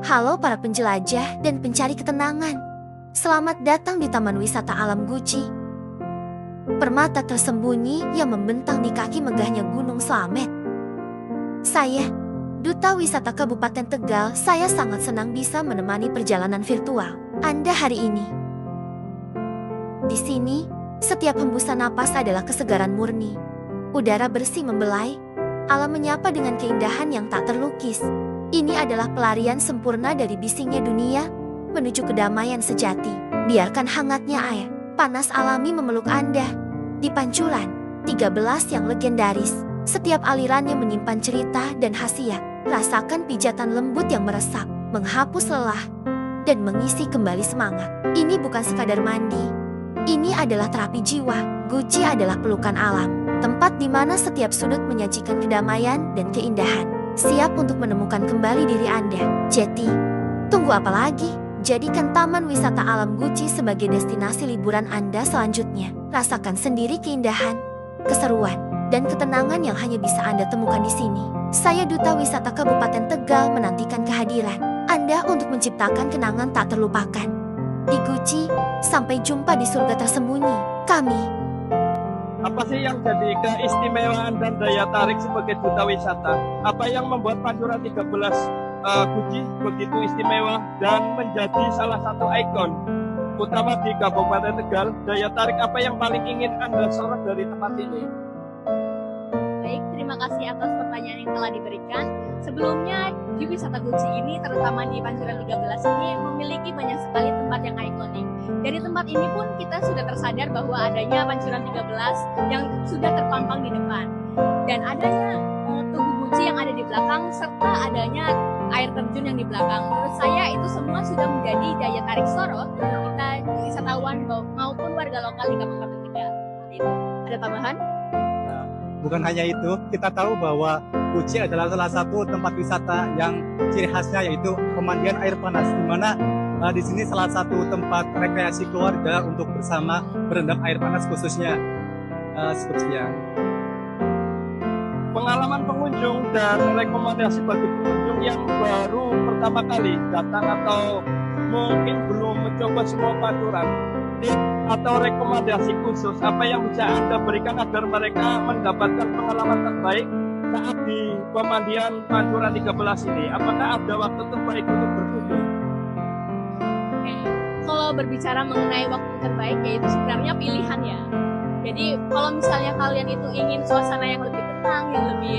Halo para penjelajah dan pencari ketenangan. Selamat datang di Taman Wisata Alam Guci. Permata tersembunyi yang membentang di kaki megahnya Gunung Slamet. Saya, Duta Wisata Kabupaten Tegal, saya sangat senang bisa menemani perjalanan virtual Anda hari ini. Di sini, setiap hembusan napas adalah kesegaran murni. Udara bersih membelai, alam menyapa dengan keindahan yang tak terlukis. Ini adalah pelarian sempurna dari bisingnya dunia, menuju kedamaian sejati. Biarkan hangatnya air, panas alami memeluk Anda. Di Panculan 13 yang legendaris, setiap alirannya menyimpan cerita dan khasiat. Rasakan pijatan lembut yang meresap, menghapus lelah, dan mengisi kembali semangat. Ini bukan sekadar mandi. Ini adalah terapi jiwa. Guci adalah pelukan alam, tempat di mana setiap sudut menyajikan kedamaian dan keindahan. Siap untuk menemukan kembali diri Anda. Jadi, tunggu apa lagi? Jadikan Taman Wisata Alam Guci sebagai destinasi liburan Anda selanjutnya. Rasakan sendiri keindahan, keseruan, dan ketenangan yang hanya bisa Anda temukan di sini. Saya Duta Wisata Kabupaten Tegal menantikan kehadiran Anda untuk menciptakan kenangan tak terlupakan. Di Guci, sampai jumpa di surga tersembunyi. Kami. Apa sih yang jadi keistimewaan dan daya tarik sebagai duta wisata? Apa yang membuat Pancuran 13 Guci begitu istimewa dan menjadi salah satu ikon utama di Kabupaten Tegal? Daya tarik apa yang paling ingin Anda sorot dari tempat ini? Baik, terima kasih atas pertanyaan yang telah diberikan. Sebelumnya, di wisata Guci ini, terutama di Pancuran 13 ini, memiliki banyak sekali tempat yang ikonik. Dari tempat ini pun kita sudah tersadar bahwa adanya Pancuran 13 yang sudah terpampang di depan. Dan adanya Tugu Guci yang ada di belakang, serta adanya air terjun yang di belakang. Menurut saya itu semua sudah menjadi daya tarik sorot untuk kita wisatawan maupun warga lokal di Kabupaten Tegal. Itu. Ada tambahan? Bukan hanya itu, kita tahu bahwa Guci adalah salah satu tempat wisata yang ciri khasnya yaitu pemandian air panas, di mana di sini salah satu tempat rekreasi keluarga untuk bersama berendam air panas khususnya. Sepertinya. Pengalaman pengunjung dan rekomendasi bagi pengunjung yang baru pertama kali datang atau mungkin belum mencoba semua Pancuran, atau rekomendasi khusus apa yang bisa Anda berikan agar mereka mendapatkan pengalaman terbaik saat di pemandian Pancuran 13 ini? Apakah ada waktu terbaik untuk berkunjung? Kalau berbicara mengenai waktu terbaik, yaitu sebenarnya pilihan ya. Jadi kalau misalnya kalian itu ingin suasana yang lebih tenang, yang lebih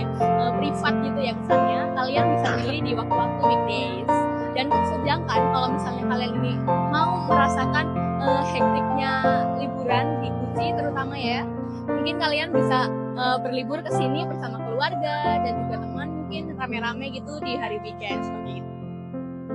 privat gitu ya kesannya, kalian bisa pilih di waktu-waktu weekdays. Dan sedangkan kalau misalnya kalian ini mau merasakan hektiknya liburan di Guci terutama ya, mungkin kalian bisa berlibur ke sini bersama keluarga dan juga teman, mungkin rame-rame gitu di hari weekend seperti itu.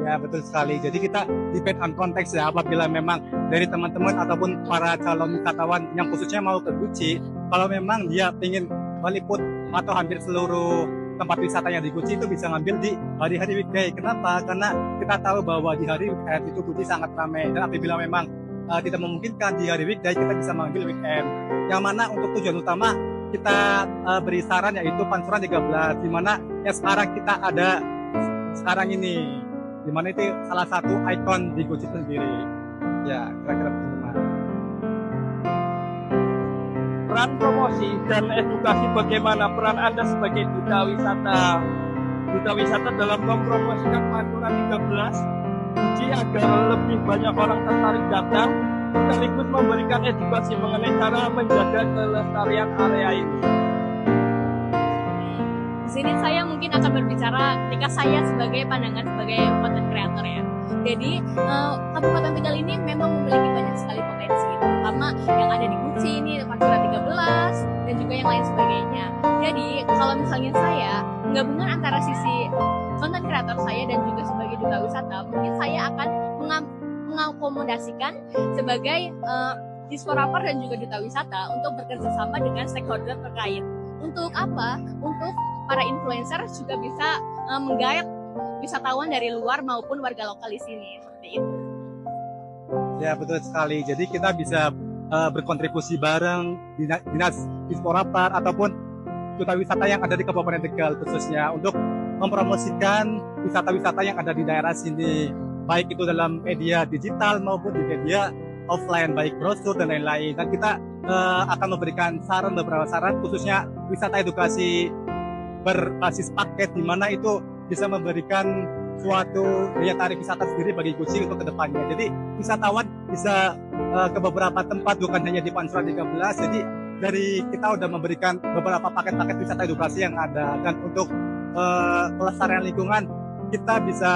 Ya, betul sekali. Jadi kita depend on konteks ya. Apabila memang dari teman-teman ataupun para calon wisatawan yang khususnya mau ke Guci, kalau memang dia ingin meliput atau hampir seluruh tempat wisata yang di Guci itu bisa ngambil di hari-hari weekday. Kenapa? Karena kita tahu bahwa di hari weekend itu Guci sangat ramai. Dan apabila memang tidak memungkinkan di hari weekday, kita bisa mengambil weekend. Yang mana untuk tujuan utama kita beri saran yaitu Pancuran 13, di mana yang sekarang kita ada sekarang ini, di mana itu salah satu ikon di Guci sendiri. Ya, kira-kira begitu, Mas. Peran promosi dan edukasi, bagaimana peran Anda sebagai duta wisata dalam mempromosikan Pancuran 13 Guci agar lebih banyak orang tertarik datang, sekaligus memberikan edukasi mengenai cara menjaga kelestarian area ini? Di sini saya mungkin akan berbicara ketika saya sebagai pandangan sebagai content creator ya. Jadi Kabupaten Tegal ini memang memiliki banyak sekali potensi, terutama yang ada di Guci ini, Pancuran 13 dan juga yang lain sebagainya. Jadi kalau misalnya saya menggabungkan antara sisi content creator saya dan juga sebagai duta wisata, mungkin saya akan mengakomodasikan sebagai disporaper dan juga duta wisata untuk bekerja sama dengan stakeholder terkait. Untuk apa? Untuk para influencer juga bisa menggait wisatawan dari luar maupun warga lokal di sini, seperti itu. Ya, betul sekali. Jadi kita bisa berkontribusi bareng dinas disporapar ataupun duta wisata yang ada di Kabupaten Tegal khususnya untuk mempromosikan wisata-wisata yang ada di daerah sini, baik itu dalam media digital maupun di media offline, baik brosur dan lain-lain. Dan kita akan memberikan beberapa saran khususnya wisata edukasi berbasis paket, di mana itu bisa memberikan suatu daya tarik wisata sendiri bagi Guci untuk kedepannya. Jadi wisatawan bisa ke beberapa tempat, bukan hanya di Pantura 13. Jadi dari kita udah memberikan beberapa paket-paket wisata edukasi yang ada, dan untuk pelestarian lingkungan kita bisa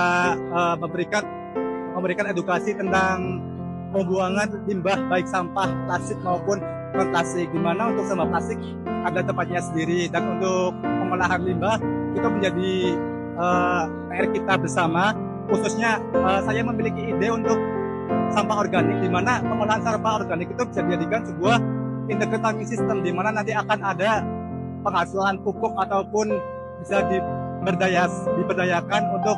memberikan edukasi tentang pembuangan limbah baik sampah plastik maupun non plastik, di mana untuk sampah plastik ada tempatnya sendiri, dan untuk pengolahan limbah itu menjadi PR kita bersama. Khususnya saya memiliki ide untuk sampah organik, di mana pengolahan sampah organik itu bisa dijadikan sebuah integrated farming system, di mana nanti akan ada penghasilan pupuk ataupun bisa diberdayakan untuk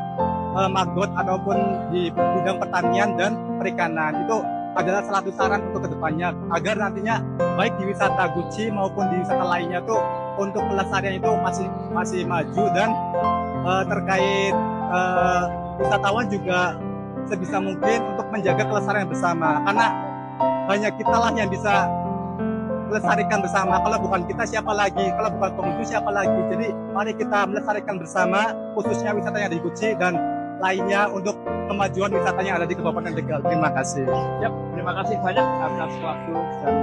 maggot ataupun di bidang pertanian dan perikanan. Itu adalah salah satu saran untuk kedepannya, agar nantinya baik di wisata Guci maupun di wisata lainnya tuh untuk pelestarian itu masih maju, dan terkait wisatawan juga sebisa mungkin untuk menjaga kelestarian bersama, karena hanya kita lah yang bisa melestarikan bersama. Kalau bukan kita siapa lagi, kalau bukan pengunjung siapa lagi. Jadi mari kita melestarikan bersama, khususnya wisata yang di Guci dan lainnya, untuk kemajuan wisatanya yang ada di Kabupaten Tegal. Terima kasih. Terima kasih banyak atas waktu dan